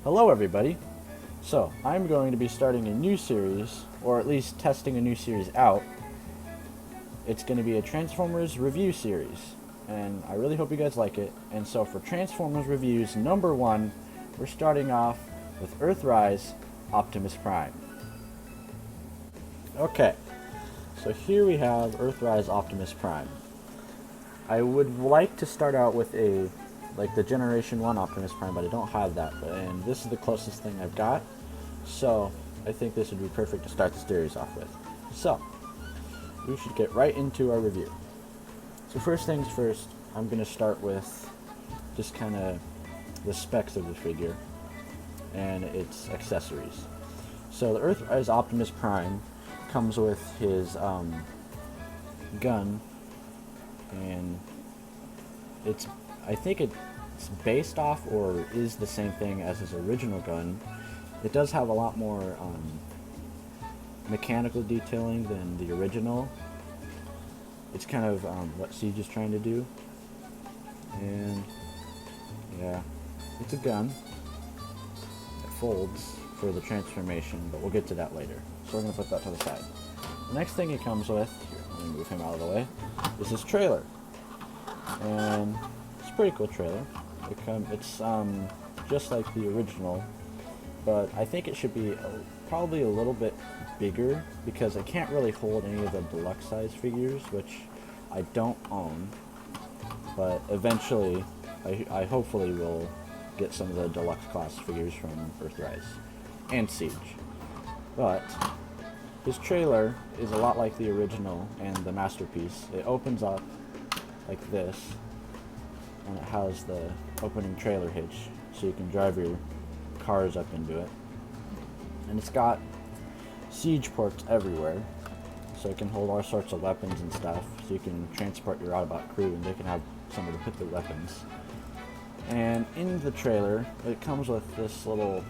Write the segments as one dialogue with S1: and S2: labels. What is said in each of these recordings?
S1: Hello everybody! So, I'm going to be starting a new series, or at least testing a new series out. It's going to be a Transformers review series, and I really hope you guys like it. And so for Transformers reviews number 1, we're starting off with Earthrise Optimus Prime. Okay, so here we have Earthrise Optimus Prime. I would like to start out with the Generation 1 Optimus Prime, but I don't have that, and this is the closest thing I've got, so I think this would be perfect to start the series off with. So, we should get right into our review. So first things first, I'm going to start with just kind of the specs of the figure and its accessories. So the Earthrise Optimus Prime comes with his gun, and I think it's based off or is the same thing as his original gun. It does have a lot more mechanical detailing than the original. It's kind of what Siege is trying to do. And yeah, it's a gun. It folds for the transformation, but we'll get to that later. So we're going to put that to the side. The next thing it comes with, here, let me move him out of the way, is this trailer. And it's a pretty cool trailer. It's just like the original, but I think it should be probably a little bit bigger because I can't really hold any of the deluxe size figures, which I don't own, but eventually I hopefully will get some of the deluxe class figures from Earthrise and Siege. But his trailer is a lot like the original and the Masterpiece. It opens up like this, and it has the opening trailer hitch, so you can drive your cars up into it. And it's got siege ports everywhere, so it can hold all sorts of weapons and stuff, so you can transport your Autobot crew and they can have somewhere to put their weapons. And in the trailer, it comes with this little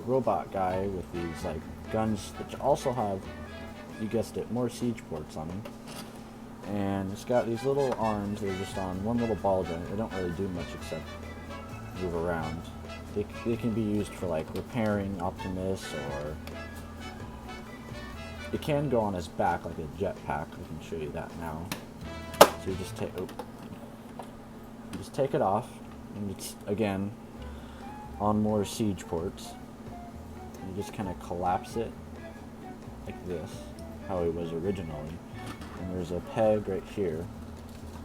S1: robot guy with these like guns that also have, you guessed it, more siege ports on them. And it's got these little arms that are just on one little ball joint. They don't really do much except move around. They can be used for like repairing Optimus, or it can go on his back like a jetpack. I can show you that now. So you just take it off, and it's again on more siege ports. And you just kind of collapse it like this, how it was originally. And there's a peg right here,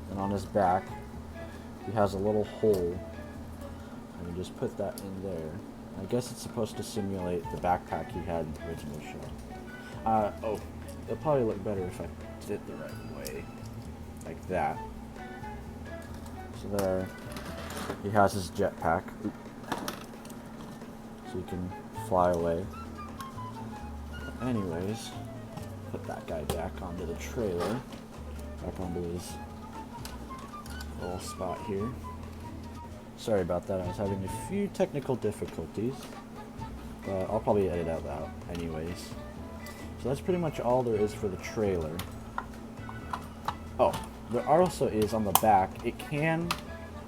S1: and on his back he has a little hole, and you just put that in there. I guess it's supposed to simulate the backpack he had in the original show. It'll probably look better if I did it the right way, like that. So there, he has his jetpack, so he can fly away. Anyways, put that guy back onto the trailer, back onto his little spot here. Sorry about that, I was having a few technical difficulties, but I'll probably edit that out anyways. So that's pretty much all there is for the trailer. Oh, there also is on the back, it can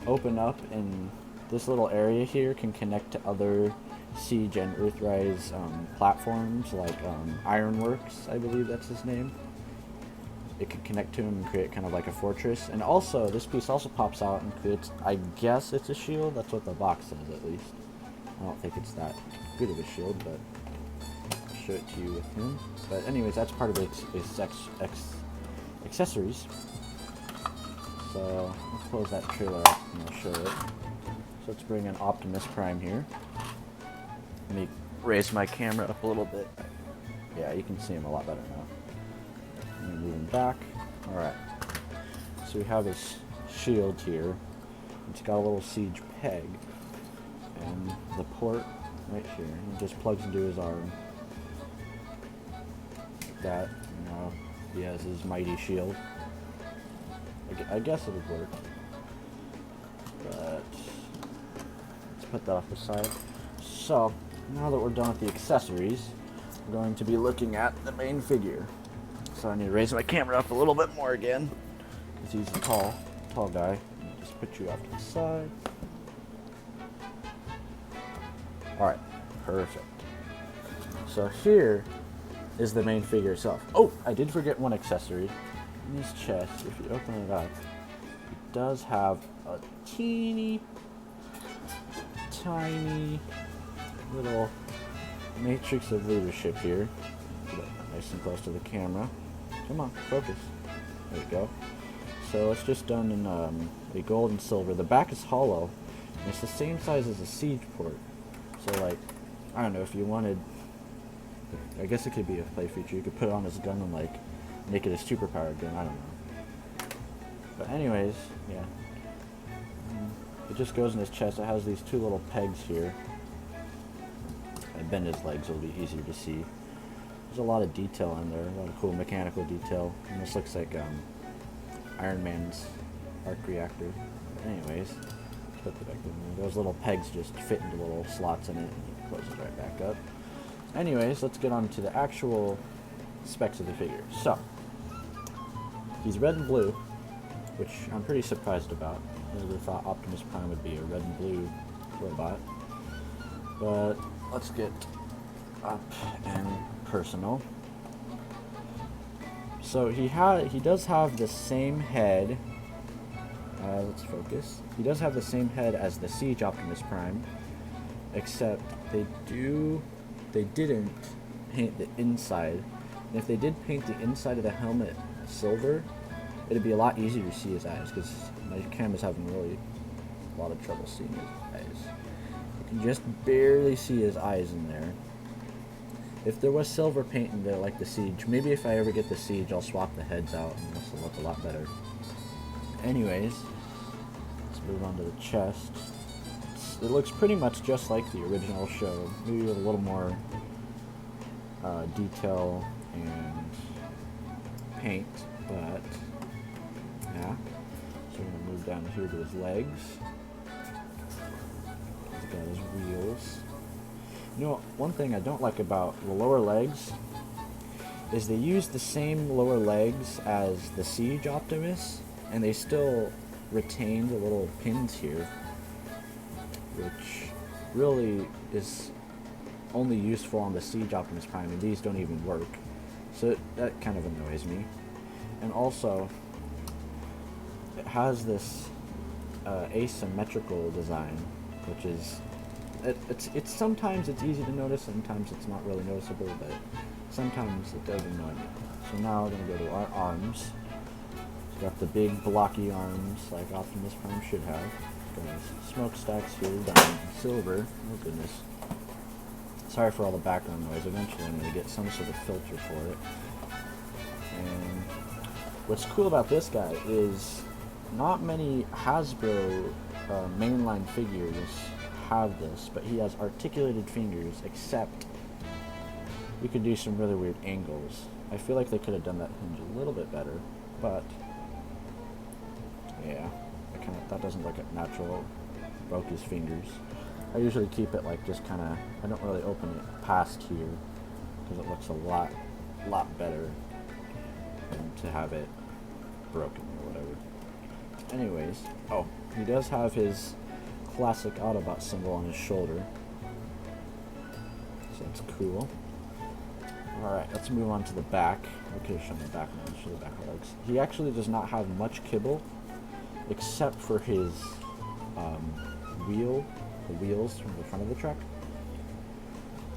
S1: open up, and this little area here can connect to other Siege and Earthrise platforms, like Ironworks, I believe that's his name. It can connect to him and create kind of like a fortress. And also, this piece also pops out and creates, I guess it's a shield. That's what the box says, at least. I don't think it's that good of a shield, but I'll show it to you with him. But anyways, that's part of its accessories. So let's close that trailer up and I'll show it. So let's bring in Optimus Prime here. Let me raise my camera up a little bit. Yeah, you can see him a lot better now. Let me move him back. Alright. So we have his shield here. It's got a little siege peg. And the port right here. It just plugs into his arm. Like that. You know, he has his mighty shield. I guess it would work. But let's put that off the side. So, now that we're done with the accessories, we're going to be looking at the main figure. So I need to raise my camera up a little bit more again, because he's a tall guy. Just put you off to the side. Alright, perfect. So here is the main figure itself. Oh, I did forget one accessory. In his chest, if you open it up, it does have a teeny tiny little matrix of leadership here. Get it nice and close to the camera. Come on, focus. There you go. So it's just done in a gold and silver. The back is hollow, and it's the same size as a siege port. So like, I don't know, if you wanted, I guess it could be a play feature. You could put it on his gun and like make it a superpowered gun. I don't know. But anyways, yeah. It just goes in his chest. It has these two little pegs here. I bend his legs, it'll be easier to see. There's a lot of detail in there, a lot of cool mechanical detail. And this looks like Iron Man's arc reactor. But anyways, put it back in there. Those little pegs just fit into little slots in it, and it closes right back up. Anyways, let's get on to the actual specs of the figure. So, he's red and blue, which I'm pretty surprised about. I never thought Optimus Prime would be a red and blue robot. But let's get up and personal. So he does have the same head. Let's focus. He does have the same head as the Siege Optimus Prime, except they didn't paint the inside. And if they did paint the inside of the helmet silver, it'd be a lot easier to see his eyes, because my camera's having really a lot of trouble seeing his eyes. You can just barely see his eyes in there. If there was silver paint in there like the Siege, maybe if I ever get the Siege, I'll swap the heads out and this will look a lot better. Anyways, let's move on to the chest. It looks pretty much just like the original show, maybe with a little more detail and paint, but yeah. So we're gonna move down here to his legs. He's got his wheels. You know, one thing I don't like about the lower legs is they use the same lower legs as the Siege Optimus, and they still retain the little pins here, which really is only useful on the Siege Optimus Prime, and these don't even work. So that kind of annoys me. And also, it has this asymmetrical design, which is it's sometimes it's easy to notice, sometimes it's not really noticeable, but sometimes it does annoy me. So now we're gonna go to our arms. It's got the big blocky arms like Optimus Prime should have. Got his smokestacks here done in silver. Oh goodness. Sorry for all the background noise. Eventually I'm gonna get some sort of filter for it. And what's cool about this guy is not many Hasbro mainline figures have this, but he has articulated fingers, except you could do some really weird angles. I feel like they could have done that hinge a little bit better, but yeah, that doesn't look natural. Broke his fingers. I usually keep it like just kind of, I don't really open it past here because it looks a lot better than to have it broken or whatever. Anyways, oh, he does have his classic Autobot symbol on his shoulder, so that's cool. Alright, let's move on to the back. I could have shown the back now, let's show the back legs. He actually does not have much kibble, except for his the wheels from the front of the truck.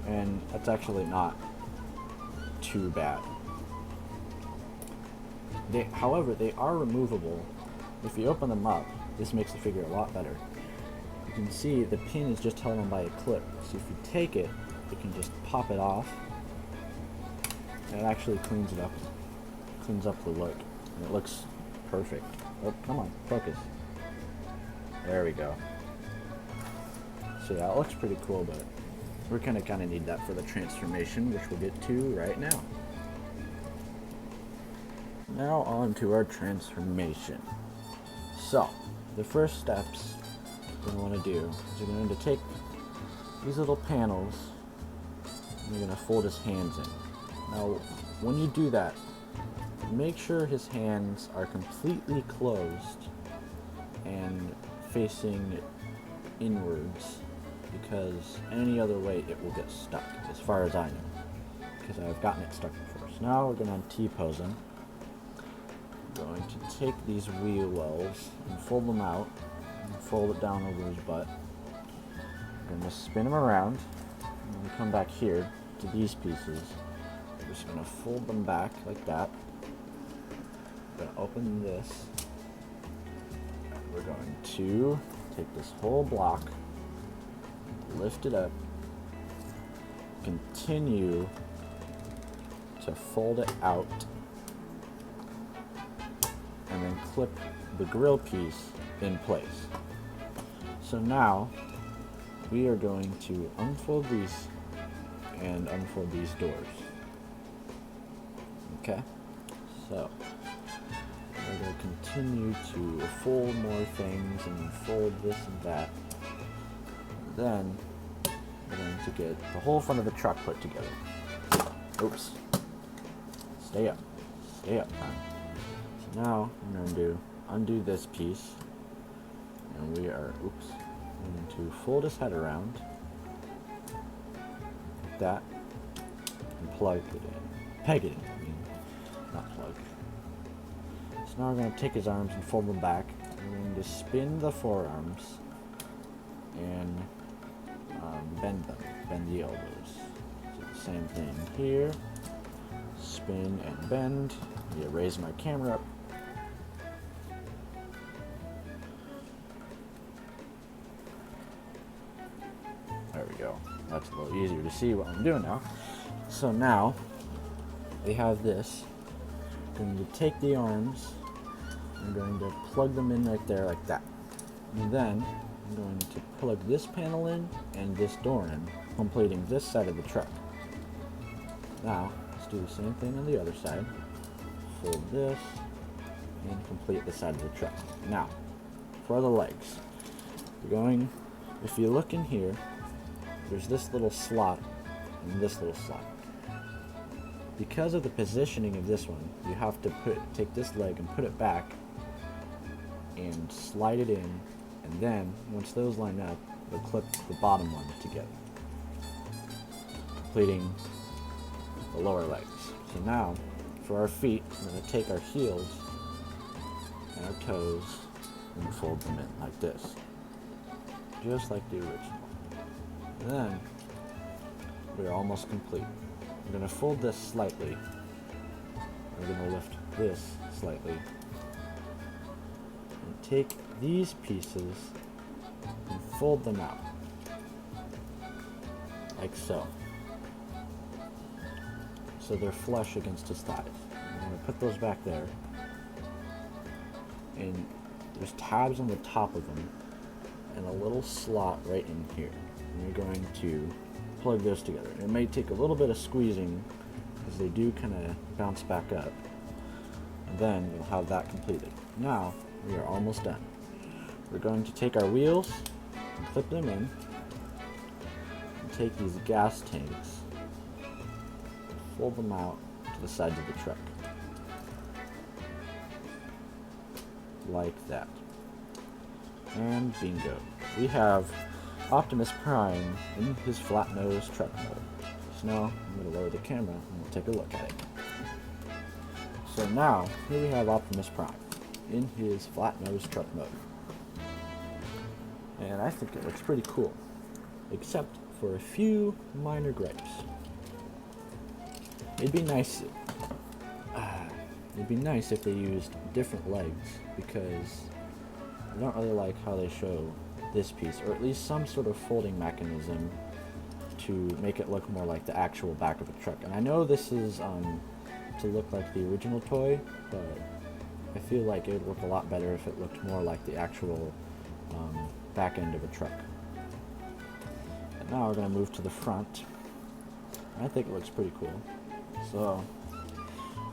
S1: And that's actually not too bad. However, they are removable. If you open them up, this makes the figure a lot better. You can see the pin is just held on by a clip, so if you take it, you can just pop it off, and it actually cleans up the look, and it looks perfect. Oh, come on, focus. There we go. So yeah, it looks pretty cool, but we're kind of need that for the transformation, which we'll get to right now. Now on to our transformation. So, the first steps we're going to do is you're going to take these little panels and you're going to fold his hands in. Now, when you do that, make sure his hands are completely closed and facing inwards. because any other way it will get stuck, as far as I know, because I've gotten it stuck before. So now we're going to T-pose them. I'm going to take these wheel wells and fold them out, and fold it down over his butt. I'm going to spin them around, and then come back here to these pieces. We're just going to fold them back like that. We're going to open this. We're going to take this whole block, lift it up, continue to fold it out, and then clip the grill piece in place. So now we are going to unfold these and unfold these doors. Okay, so we're going to continue to fold more things and fold this and that. Then we're going to get the whole front of the truck put together. Oops. Stay up, man. So now I'm going to undo this piece, and we are, going to fold his head around like that and plug it in. Peg it in, not plug. So now we're going to take his arms and fold them back. We're going to spin the forearms and bend them, bend the elbows. So the same thing here. Spin and bend. Yeah, raise my camera up. There we go. That's a little easier to see what I'm doing now. So now we have this. I'm going to take the arms. I'm going to plug them in right there like that. And then I'm going to plug this panel in and this door in, completing this side of the truck. Now, let's do the same thing on the other side. Fold this and complete the side of the truck. Now, for the legs, if you look in here, there's this little slot and this little slot. Because of the positioning of this one, you have to take this leg and put it back and slide it in, and then once those line up, you'll clip the bottom one together, completing the lower legs. So now, for our feet, we're going to take our heels and our toes and fold them in like this, just like the original. And then we're almost complete. We're going to fold this slightly. We're going to lift this slightly. And take these pieces and fold them out. Like so. So they're flush against his thighs. I'm going to put those back there. And there's tabs on the top of them and a little slot right in here. And you're going to plug those together. It may take a little bit of squeezing because they do kind of bounce back up. And then you'll have that completed. Now we are almost done. We're going to take our wheels and clip them in. And take these gas tanks, fold them out to the sides of the truck. Like that. And bingo. We have Optimus Prime in his flat nose truck mode. So now I'm going to lower the camera and we'll take a look at it. So now, here we have Optimus Prime in his flat nose truck mode. And I think it looks pretty cool, except for a few minor gripes. It'd be nice if they used different legs, because I don't really like how they show this piece, or at least some sort of folding mechanism to make it look more like the actual back of a truck. And I know this is to look like the original toy, but I feel like it would look a lot better if it looked more like the actual back end of a truck. And now we're going to move to the front. I think it looks pretty cool. So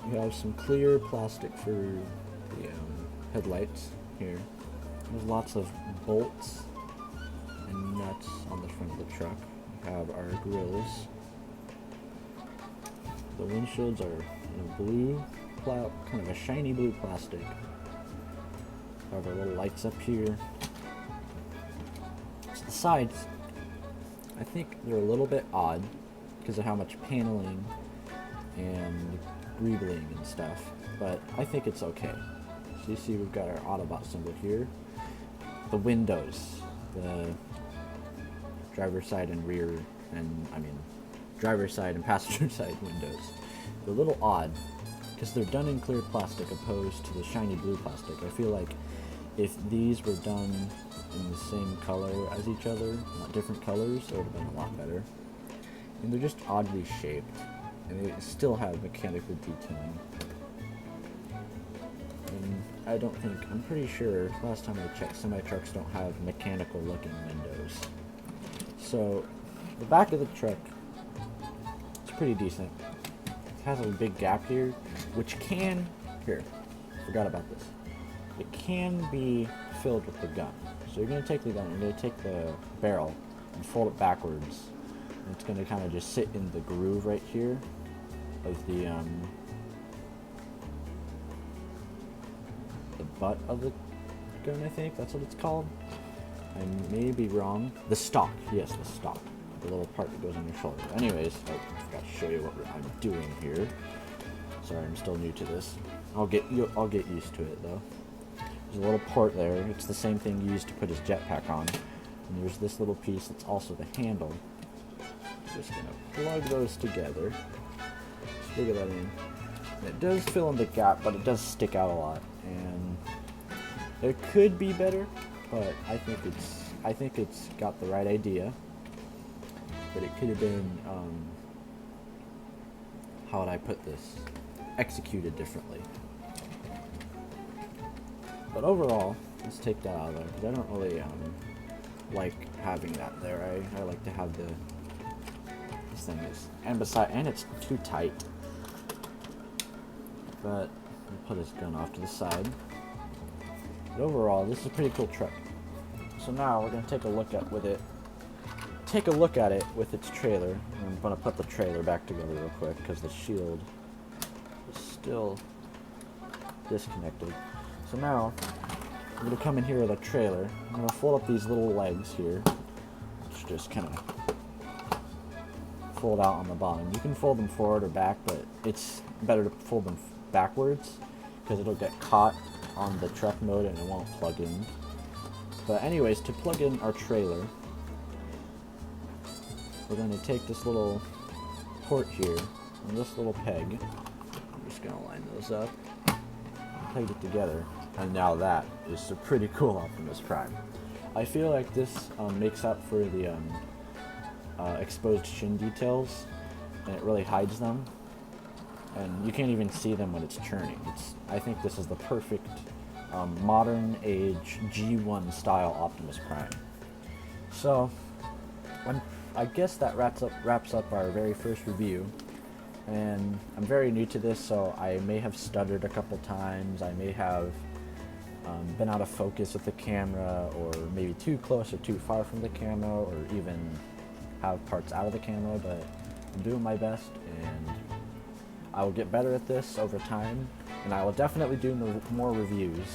S1: we have some clear plastic for the headlights here. There's lots of bolts and nuts on the front of the truck. We have our grills. The windshields are blue, kind of a shiny blue plastic. We have our little lights up here. So the sides I think they're a little bit odd because of how much paneling and greebling and stuff, but I think it's okay. So you see we've got our Autobot symbol here. The windows, the driver's side and rear, driver's side and passenger side windows. They're a little odd because they're done in clear plastic opposed to the shiny blue plastic. I feel like if these were done in the same color as each other, not different colors, it would have been a lot better. And they're just oddly shaped, and they still have mechanical detailing. And I'm pretty sure, last time I checked, semi-trucks don't have mechanical looking windows. So, the back of the truck, it's pretty decent. It has a big gap here, which forgot about this. It can be filled with the gun. So you're going to take the gun, you're going to take the barrel and fold it backwards. And it's going to kind of just sit in the groove right here of the butt of the gun, I think. That's what it's called. I may be wrong. The stock. Yes, the stock. The little part that goes on your shoulder. Anyways, I forgot to show you what I'm doing here. Sorry, I'm still new to this. I'll get used to it, though. There's a little port there. It's the same thing used to put his jetpack on. And there's this little piece that's also the handle. Just gonna plug those together. Just figure that in. And it does fill in the gap, but it does stick out a lot. And it could be better, but I think it's got the right idea. But it could have been, how would I put this? Executed differently. But overall, let's take that out of there, because I don't really like having that there. I like to have this thing is, and it's too tight. But I'll put his gun off to the side. But overall, this is a pretty cool truck. So now we're gonna take a look at it with its trailer. I'm gonna put the trailer back together real quick because the shield is still disconnected. So now, I'm going to come in here with a trailer. I'm going to fold up these little legs here, which just kind of fold out on the bottom. You can fold them forward or back, but it's better to fold them backwards because it'll get caught on the truck mode and it won't plug in. But anyways, to plug in our trailer, we're going to take this little port here and this little peg. I'm just going to line those up, peg it together. And now that is a pretty cool Optimus Prime. I feel like this makes up for the exposed shin details, and it really hides them. And you can't even see them when it's turning. I think this is the perfect modern age G1 style Optimus Prime. So, I guess that wraps up our very first review. And I'm very new to this, so I may have stuttered a couple times. I may have been out of focus with the camera, or maybe too close or too far from the camera, or even have parts out of the camera, but I'm doing my best, and I will get better at this over time, and I will definitely do more reviews.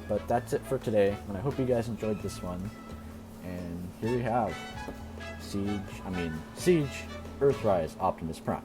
S1: But that's it for today, and I hope you guys enjoyed this one. And here we have Siege Earthrise Optimus Prime.